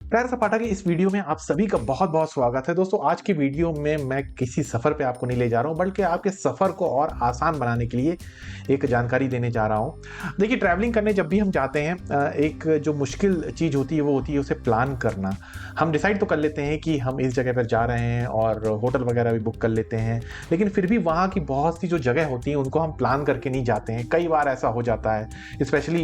प्यारे सपाटा के इस वीडियो में आप सभी का बहुत बहुत स्वागत है। दोस्तों, आज की वीडियो में मैं किसी सफ़र पे आपको नहीं ले जा रहा हूँ, बल्कि आपके सफ़र को और आसान बनाने के लिए एक जानकारी देने जा रहा हूँ। देखिए, ट्रैवलिंग करने जब भी हम जाते हैं, एक जो मुश्किल चीज़ होती है वो होती है उसे प्लान करना। हम डिसाइड तो कर लेते हैं कि हम इस जगह पर जा रहे हैं और होटल वगैरह भी बुक कर लेते हैं, लेकिन फिर भी वहाँ की बहुत सी जो जगह होती हैं उनको हम प्लान करके नहीं जाते हैं। कई बार ऐसा हो जाता है, स्पेशली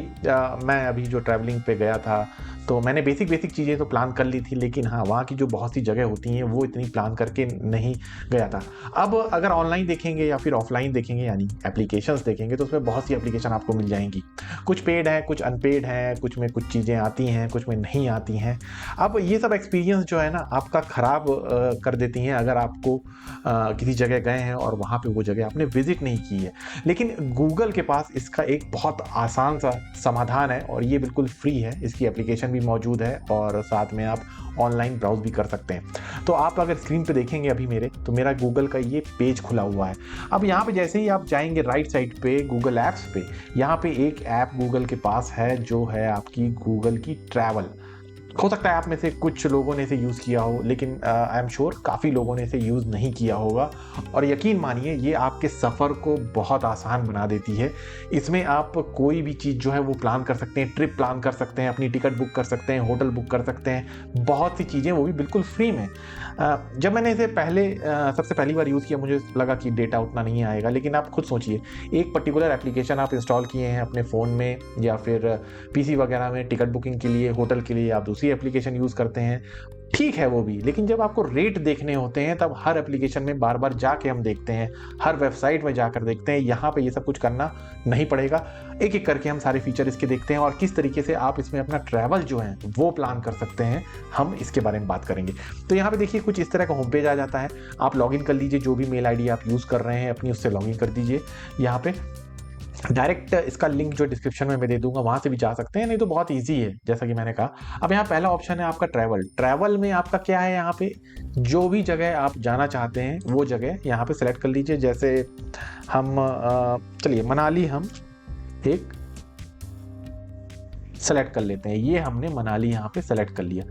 मैं अभी जो ट्रैवलिंग पे गया था तो मैंने बेसिक चीज़ें तो प्लान कर ली थी, लेकिन हाँ, वहाँ की जो बहुत सी जगह होती हैं वो इतनी प्लान करके नहीं गया था। अब अगर ऑनलाइन देखेंगे या फिर ऑफलाइन देखेंगे, यानी एप्लीकेशंस देखेंगे, तो उसमें बहुत सी एप्लीकेशन आपको मिल जाएंगी। कुछ पेड हैं, कुछ अनपेड हैं, कुछ में कुछ चीज़ें आती हैं, कुछ में नहीं आती हैं। अब ये सब एक्सपीरियंस जो है ना आपका ख़राब कर देती हैं अगर आपको किसी जगह गए हैं और वहाँ पे वो जगह आपने विजिट नहीं की है। लेकिन गूगल के पास इसका एक बहुत आसान सा समाधान है और ये बिल्कुल फ्री है। इसकी एप्लीकेशन भी मौजूद है और साथ में आप ऑनलाइन ब्राउज भी कर सकते हैं। तो आप अगर स्क्रीन पे देखेंगे अभी मेरे, तो मेरा गूगल का ये पेज खुला हुआ है। अब यहाँ पे जैसे ही आप जाएंगे राइट साइड पे गूगल ऐप्स पे, यहाँ पे एक ऐप गूगल के पास है जो है आपकी गूगल की ट्रैवल। हो सकता है आप में से कुछ लोगों ने इसे यूज़ किया हो, लेकिन आई एम श्योर काफ़ी लोगों ने इसे यूज़ नहीं किया होगा। और यकीन मानिए ये आपके सफ़र को बहुत आसान बना देती है। इसमें आप कोई भी चीज़ जो है वो प्लान कर सकते हैं, ट्रिप प्लान कर सकते हैं, अपनी टिकट बुक कर सकते हैं, होटल बुक कर सकते हैं, बहुत सी चीज़ें, वो भी बिल्कुल फ्री में। जब मैंने इसे सबसे पहली बार यूज़ किया, मुझे लगा कि डेटा उतना नहीं आएगा, लेकिन आप खुद सोचिए, एक पर्टिकुलर एप्लीकेशन आप इंस्टॉल किए हैं अपने फ़ोन में या फिर पीसी वगैरह में, टिकट बुकिंग के लिए, होटल के लिए आप दूसरी एप्लीकेशन यूज़ करते हैं, ठीक है वो भी, लेकिन जब आपको रेट देखने होते हैं तब हर एप्लीकेशन में बार बार जाके हम देखते हैं, हर वेबसाइट में जाकर देखते हैं। यहाँ पे ये सब कुछ करना नहीं पड़ेगा। एक एक करके हम सारे फीचर इसके देखते हैं और किस तरीके से आप इसमें अपना ट्रैवल जो है वो प्लान कर सकते हैं, हम इसके बारे में बात करेंगे। तो यहाँ पे देखिए कुछ इस तरह का होम पेज आ जाता है। आप लॉगिन कर लीजिए, जो भी मेल आईडी आप यूज़ कर रहे हैं अपनी, उससे लॉगिन कर दीजिए। यहाँ पे डायरेक्ट इसका लिंक जो डिस्क्रिप्शन में मैं दे दूंगा, वहां से भी जा सकते हैं, नहीं तो बहुत इजी है जैसा कि मैंने कहा। अब यहाँ पहला ऑप्शन है आपका ट्रैवल। ट्रैवल में आपका क्या है, यहाँ पे जो भी जगह आप जाना चाहते हैं वो जगह यहाँ पे सेलेक्ट कर लीजिए। जैसे हम चलिए मनाली हम एक सेलेक्ट कर लेते हैं। ये हमने मनाली यहाँ पे सेलेक्ट कर लिया।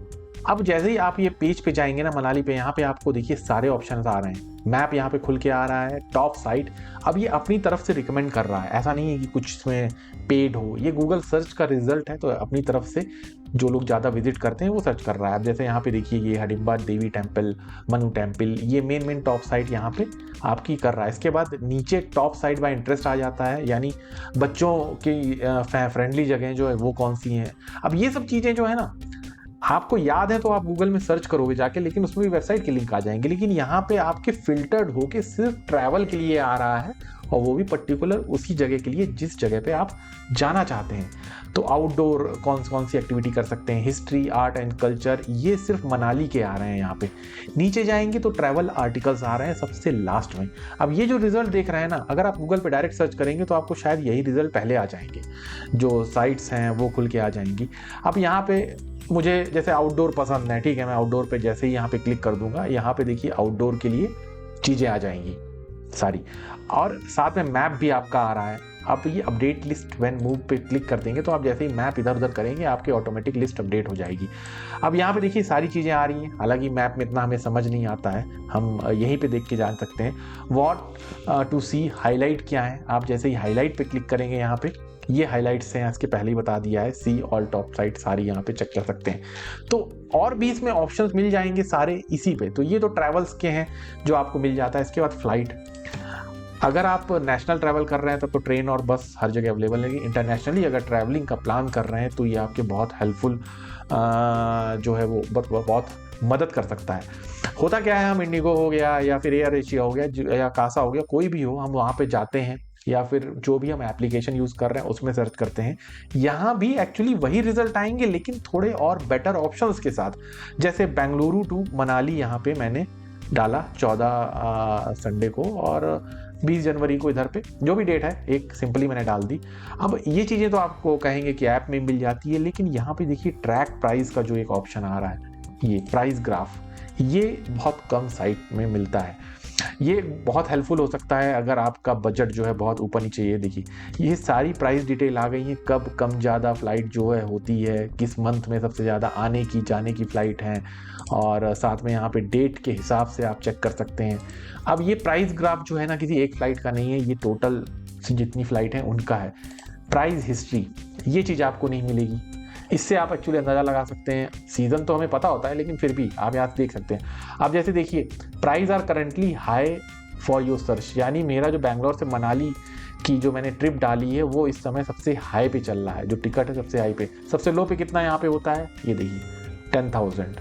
अब जैसे ही आप ये पेज पे जाएंगे ना मनाली पे, यहाँ पे आपको देखिए सारे ऑप्शंस आ रहे हैं। मैप यहाँ पे खुल के आ रहा है, टॉप साइट। अब ये अपनी तरफ से रिकमेंड कर रहा है, ऐसा नहीं है कि कुछ इसमें पेड हो। ये गूगल सर्च का रिजल्ट है, तो अपनी तरफ से जो लोग ज़्यादा विजिट करते हैं वो सर्च कर रहा है। अब जैसे यहाँ पे देखिए ये हिडिंबा देवी टेम्पल, मनु टेम्पल, ये मेन टॉप साइट यहाँ पे आपकी कर रहा है। इसके बाद नीचे टॉप साइट बाय इंटरेस्ट आ जाता है, यानी बच्चों की फ्रेंडली जगह जो है वो कौन सी हैं। अब ये सब चीज़ें जो है ना आपको याद है तो आप गूगल में सर्च करोगे जाके, लेकिन उसमें भी वेबसाइट के लिंक आ जाएंगे। लेकिन यहाँ पे आपके फिल्टर्ड होके सिर्फ ट्रैवल के लिए आ रहा है, और वो भी पर्टिकुलर उसी जगह के लिए जिस जगह पे आप जाना चाहते हैं। तो आउटडोर कौन सी एक्टिविटी कर सकते हैं, हिस्ट्री, आर्ट एंड कल्चर, ये सिर्फ मनाली के आ रहे हैं। यहाँ पे नीचे जाएंगे तो ट्रैवल आर्टिकल्स आ रहे हैं सबसे लास्ट में। अब ये जो रिजल्ट देख रहे हैं ना, अगर आप गूगल पे डायरेक्ट सर्च करेंगे तो आपको शायद यही रिजल्ट पहले आ जाएंगे, जो साइट्स हैं वो खुल के आ जाएंगी। अब यहाँ पे मुझे जैसे आउटडोर पसंद है, ठीक है, मैं आउटडोर पे जैसे ही यहाँ पे क्लिक कर दूंगा, यहाँ पे देखिए आउटडोर के लिए चीज़ें आ जाएंगी सारी, और साथ में मैप भी आपका आ रहा है। आप ये अपडेट लिस्ट व्हेन मूव पे क्लिक कर देंगे तो आप जैसे ही मैप इधर उधर करेंगे आपकी ऑटोमेटिक लिस्ट अपडेट हो जाएगी। अब यहाँ पे देखिए सारी चीज़ें आ रही हैं, हालांकि मैप में इतना हमें समझ नहीं आता है, हम यहीं पे देख के जान सकते हैं। वॉट टू सी, हाईलाइट क्या है, आप जैसे ही हाईलाइट पे क्लिक करेंगे यहाँ पे ये हाइलाइट्स हैं, इसके पहले ही बता दिया है। सी ऑल टॉप साइट सारी यहाँ पे चेक कर सकते हैं। तो और भी इसमें ऑप्शंस मिल जाएंगे सारे इसी पे। तो ये तो ट्रैवल्स के हैं जो आपको मिल जाता है। इसके बाद फ्लाइट, अगर आप नेशनल ट्रैवल कर रहे हैं तब तो ट्रेन और बस हर जगह अवेलेबल है। इंटरनेशनली अगर ट्रैवलिंग का प्लान कर रहे हैं तो ये आपके बहुत हेल्पफुल जो है वो बहुत मदद कर सकता है। होता क्या है, हम इंडिगो हो गया या फिर एयर एशिया हो गया या कासा हो गया, कोई भी हो, हम वहाँ पे जाते हैं या फिर जो भी हम एप्लीकेशन यूज़ कर रहे हैं उसमें सर्च करते हैं। यहाँ भी एक्चुअली वही रिजल्ट आएंगे, लेकिन थोड़े और बेटर ऑप्शंस के साथ। जैसे बेंगलुरु टू मनाली यहाँ पे मैंने डाला 14 संडे को, और 20 जनवरी को इधर पे जो भी डेट है एक सिंपली मैंने डाल दी। अब ये चीज़ें तो आपको कहेंगे कि ऐप में मिल जाती है, लेकिन यहाँ पे देखिए ट्रैक प्राइस का जो एक ऑप्शन आ रहा है, ये प्राइस ग्राफ, ये बहुत कम साइट में मिलता है। ये बहुत हेल्पफुल हो सकता है अगर आपका बजट जो है बहुत ऊपर नीचे। ये देखिए, ये सारी प्राइस डिटेल आ गई है, कब कम ज़्यादा फ्लाइट जो है होती है, किस मंथ में सबसे ज़्यादा आने की जाने की फ़्लाइट हैं, और साथ में यहाँ पे डेट के हिसाब से आप चेक कर सकते हैं। अब ये प्राइस ग्राफ जो है ना, किसी एक फ़्लाइट का नहीं है, ये टोटल जितनी फ़्लाइट हैं उनका है। प्राइस हिस्ट्री, ये चीज़ आपको नहीं मिलेगी। इससे आप एक्चुअली अंदाज़ा लगा सकते हैं, सीज़न तो हमें पता होता है लेकिन फिर भी आप यहाँ से देख सकते हैं। आप जैसे देखिए, price are currently high for your search, यानी मेरा जो बैंगलोर से मनाली की जो मैंने ट्रिप डाली है वो इस समय सबसे हाई पे चल रहा है, जो टिकट है सबसे हाई पे। सबसे लो पे कितना यहाँ पे होता है, ये देखिए 10,000।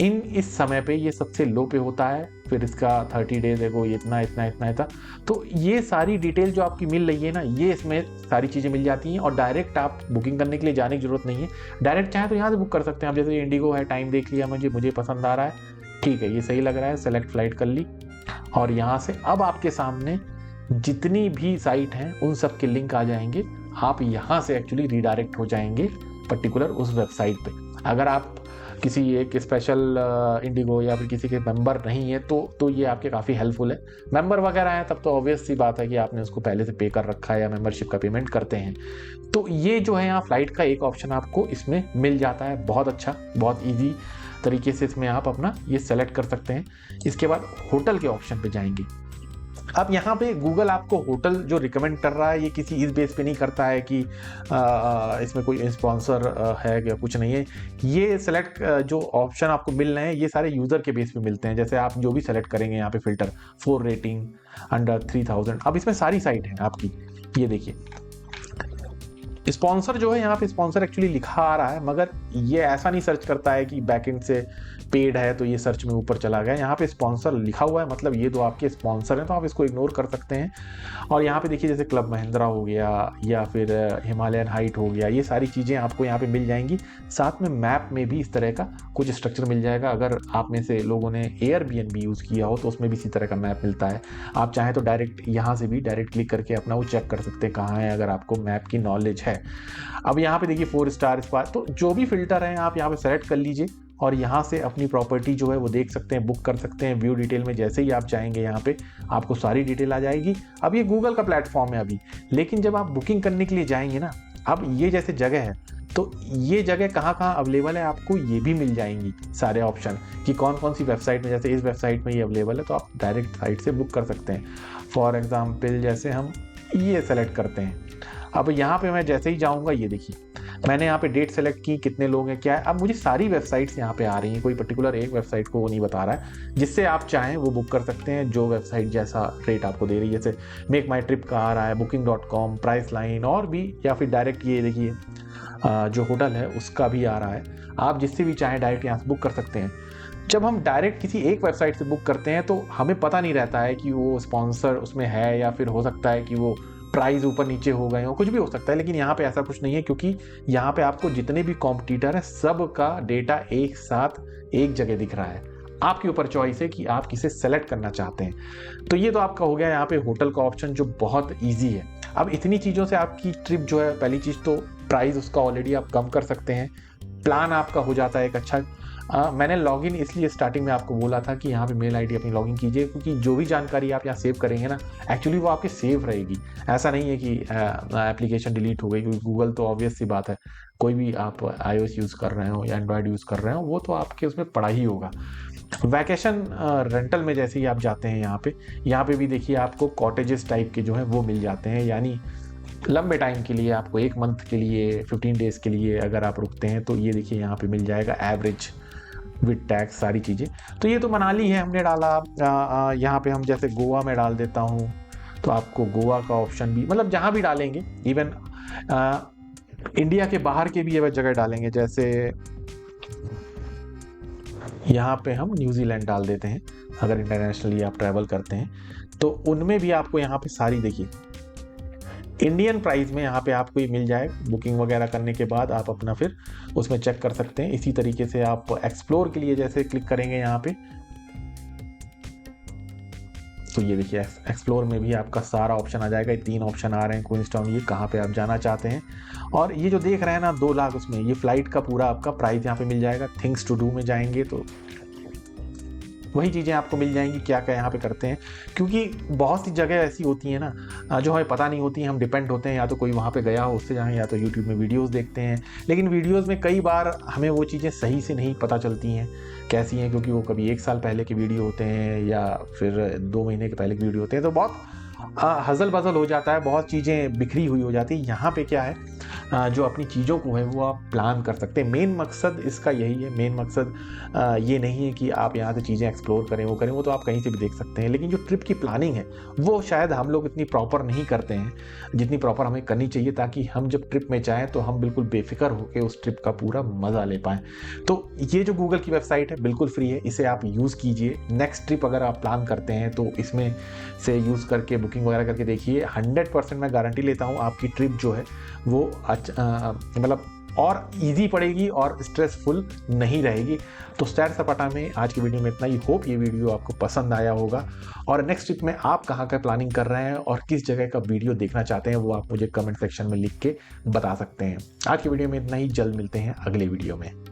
इस समय पे ये सबसे लो पे होता है, फिर इसका 30 डेज एगो ये इतना इतना इतना इतना। तो ये सारी डिटेल जो आपकी मिल रही है ना, ये इसमें सारी चीज़ें मिल जाती हैं, और डायरेक्ट आप बुकिंग करने के लिए जाने की जरूरत नहीं है। डायरेक्ट चाहे तो यहाँ से बुक कर सकते हैं आप। जैसे इंडिगो है, टाइम देख लिया मुझे पसंद आ रहा है, ठीक है, ये सही लग रहा है, सेलेक्ट फ्लाइट कर ली, और यहाँ से अब आपके सामने जितनी भी साइट हैं उन सब के लिंक आ जाएंगे। आप यहाँ से एक्चुअली रीडायरेक्ट हो जाएंगे पर्टिकुलर उस वेबसाइट पे। अगर आप किसी एक स्पेशल इंडिगो या फिर किसी के मेंबर नहीं है तो ये आपके काफ़ी हेल्पफुल है। मेंबर वगैरह हैं तब तो ऑब्वियस सी बात है कि आपने उसको पहले से पे कर रखा है या मेंबरशिप का पेमेंट करते हैं। तो ये जो है यहाँ फ्लाइट का एक ऑप्शन आपको इसमें मिल जाता है, बहुत अच्छा, बहुत ईजी तरीके से इसमें आप अपना ये सेलेक्ट कर सकते हैं। इसके बाद होटल के ऑप्शन पे जाएंगे। अब यहाँ पे गूगल आपको होटल जो रिकमेंड कर रहा है, ये किसी इस बेस पे नहीं करता है कि इसमें कोई स्पॉन्सर है या कुछ नहीं है। ये सेलेक्ट जो ऑप्शन आपको मिल रहे हैं ये सारे यूज़र के बेस पे मिलते हैं। जैसे आप जो भी सेलेक्ट करेंगे यहाँ पे फिल्टर 4 रेटिंग अंडर 3000, अब इसमें सारी साइट है आपकी। ये देखिए स्पॉन्सर जो है, यहाँ पे स्पॉन्सर एक्चुअली लिखा आ रहा है, मगर ये ऐसा नहीं सर्च करता है कि बैकएंड से पेड है तो ये सर्च में ऊपर चला गया। यहाँ पे स्पॉन्सर लिखा हुआ है, मतलब ये दो आपके स्पॉन्सर हैं, तो आप इसको इग्नोर कर सकते हैं। और यहाँ पे देखिए जैसे क्लब महिंद्रा हो गया या फिर हिमालयन हाइट हो गया, ये सारी चीज़ें आपको यहाँ पे मिल जाएंगी। साथ में मैप में भी इस तरह का कुछ स्ट्रक्चर मिल जाएगा। अगर आप में से लोगों ने एयरबीएनबी यूज़ किया हो तो उसमें भी इसी तरह का मैप मिलता है। आप चाहें तो डायरेक्ट यहाँ से भी डायरेक्ट क्लिक करके अपना वो चेक कर सकते हैं कहाँ है, अगर आपको मैप की नॉलेज है। अब यहाँ पे देखिए 4 स्टार स्पार, तो जो भी फिल्टर हैं आप यहाँ पे सेलेक्ट कर लीजिए और यहाँ से अपनी प्रॉपर्टी जो है वो देख सकते हैं, बुक कर सकते हैं। व्यू डिटेल में जैसे ही आप जाएंगे यहाँ पे आपको सारी डिटेल आ जाएगी। अब ये गूगल का प्लेटफॉर्म है अभी, लेकिन जब आप बुकिंग करने के लिए जाएंगे ना, अब ये जैसे जगह है तो ये जगह कहाँ कहाँ अवेलेबल है आपको ये भी मिल जाएंगी सारे ऑप्शन, कि कौन कौन सी वेबसाइट में, जैसे इस वेबसाइट में ये अवेलेबल है तो आप डायरेक्ट साइट से बुक कर सकते हैं। फॉर एग्जाम्पल जैसे हम ये सेलेक्ट करते हैं। अब यहाँ पे मैं जैसे ही जाऊँगा, ये देखिए मैंने यहाँ पे डेट सेलेक्ट की, कितने लोग हैं, क्या है। अब मुझे सारी वेबसाइट्स यहाँ पे आ रही हैं, कोई पर्टिकुलर एक वेबसाइट को वो नहीं बता रहा है, जिससे आप चाहें वो बुक कर सकते हैं जो वेबसाइट जैसा रेट आपको दे रही है। जैसे मेक माई ट्रिप का आ रहा है, booking.com, प्राइस लाइन और भी, या फिर डायरेक्ट ये देखिए जो होटल है उसका भी आ रहा है। आप जिससे भी चाहें डायरेक्ट यहाँ से बुक कर सकते हैं। जब हम डायरेक्ट किसी एक वेबसाइट से बुक करते हैं तो हमें पता नहीं रहता है कि वो स्पॉन्सर उसमें है, या फिर हो सकता है कि वो प्राइस ऊपर नीचे हो गए हो, कुछ भी हो सकता है। लेकिन यहाँ पे ऐसा कुछ नहीं है, क्योंकि यहाँ पे आपको जितने भी कॉम्पिटिटर हैं सब का डेटा एक साथ एक जगह दिख रहा है। आपके ऊपर चॉइस है कि आप किसे सेलेक्ट करना चाहते हैं। तो ये तो आपका हो गया यहाँ पे होटल का ऑप्शन जो बहुत ईजी है। अब इतनी चीज़ों से आपकी ट्रिप जो है, पहली चीज़ तो प्राइस उसका ऑलरेडी आप कम कर सकते हैं, प्लान आपका हो जाता है एक अच्छा। मैंने लॉगिन इसलिए स्टार्टिंग में आपको बोला था कि यहाँ पे मेल आईडी अपनी लॉगिन कीजिए, क्योंकि जो भी जानकारी आप यहाँ सेव करेंगे ना, एक्चुअली वो आपके सेव रहेगी। ऐसा नहीं है कि एप्लीकेशन डिलीट हो गई, क्योंकि गूगल तो ऑब्वियस सी बात है, कोई भी आप iOS यूज़ कर रहे हो या एंड्रॉयड यूज़ कर रहे हो वो तो आपके उसमें पड़ा ही होगा। वैकेशन रेंटल में जैसे ही आप जाते हैं यहाँ पे भी देखिए आपको कॉटेजेस टाइप के जो है वो मिल जाते हैं, यानी लंबे टाइम के लिए, आपको 1 मंथ के लिए, 15 डेज़ के लिए अगर आप रुकते हैं तो ये देखिए यहाँ पे मिल जाएगा एवरेज विद टैक्स सारी चीज़ें। तो ये तो मनाली है हमने डाला। यहाँ पे हम जैसे गोवा में डाल देता हूँ तो आपको गोवा का ऑप्शन भी, मतलब जहाँ भी डालेंगे, इवन इंडिया के बाहर के भी ये जगह डालेंगे। जैसे यहाँ पे हम न्यूजीलैंड डाल देते हैं, अगर इंटरनेशनली आप ट्रैवल करते हैं तो उनमें भी आपको यहाँ पे सारी देखिए इंडियन प्राइस में यहाँ पे आपको ये मिल जाए। बुकिंग वगैरह करने के बाद आप अपना फिर उसमें चेक कर सकते हैं। इसी तरीके से आप एक्सप्लोर के लिए जैसे क्लिक करेंगे यहाँ पे तो ये देखिए एक्सप्लोर में भी आपका सारा ऑप्शन आ जाएगा। ये 3 ऑप्शन आ रहे हैं, क्वींसटाउन, ये कहाँ पे आप जाना चाहते हैं। और ये जो देख रहे हैं ना 2 लाख, उसमें ये फ्लाइट का पूरा आपका प्राइस यहाँ पे मिल जाएगा। थिंग्स टू डू में जाएंगे तो वही चीज़ें आपको मिल जाएंगी क्या क्या यहाँ पे करते हैं, क्योंकि बहुत सी जगह ऐसी होती हैं ना जो हमें पता नहीं होती, हम डिपेंड होते हैं या तो कोई वहाँ पे गया हो उससे जाएँ, या तो यूट्यूब में वीडियोस देखते हैं। लेकिन वीडियोस में कई बार हमें वो चीज़ें सही से नहीं पता चलती हैं कैसी हैं, क्योंकि वो कभी 1 साल पहले के वीडियो होते हैं या फिर 2 महीने के पहले के वीडियो होते हैं, तो बहुत हज़ल बज़ल हो जाता है, बहुत चीज़ें बिखरी हुई हो जाती है। यहाँ पे क्या है जो अपनी चीज़ों को है वो आप प्लान कर सकते हैं। मेन मकसद इसका यही है, मेन मकसद ये नहीं है कि आप यहाँ से चीज़ें एक्सप्लोर करें, वो तो आप कहीं से भी देख सकते हैं। लेकिन जो ट्रिप की प्लानिंग है वो शायद हम लोग इतनी प्रॉपर नहीं करते हैं जितनी प्रॉपर हमें करनी चाहिए, ताकि हम जब ट्रिप में जाएँ तो हम बिल्कुल बेफिक्र होकर उस ट्रिप का पूरा मज़ा ले पाएँ। तो ये जो गूगल की वेबसाइट है बिल्कुल फ्री है, इसे आप यूज़ कीजिए। नेक्स्ट ट्रिप अगर आप प्लान करते हैं तो इसमें से यूज़ करके बुकिंग वगैरह करके देखिए। 100% मैं गारंटी लेता हूँ आपकी ट्रिप जो है वो मतलब और इजी पड़ेगी और स्ट्रेसफुल नहीं रहेगी। तो सैर सपाटा में आज की वीडियो में इतना ही। होप ये वीडियो आपको पसंद आया होगा, और नेक्स्ट ट्रिप में आप कहाँ का प्लानिंग कर रहे हैं और किस जगह का वीडियो देखना चाहते हैं वो आप मुझे कमेंट सेक्शन में लिख के बता सकते हैं। आज की वीडियो में इतना ही, जल्द मिलते हैं अगले वीडियो में।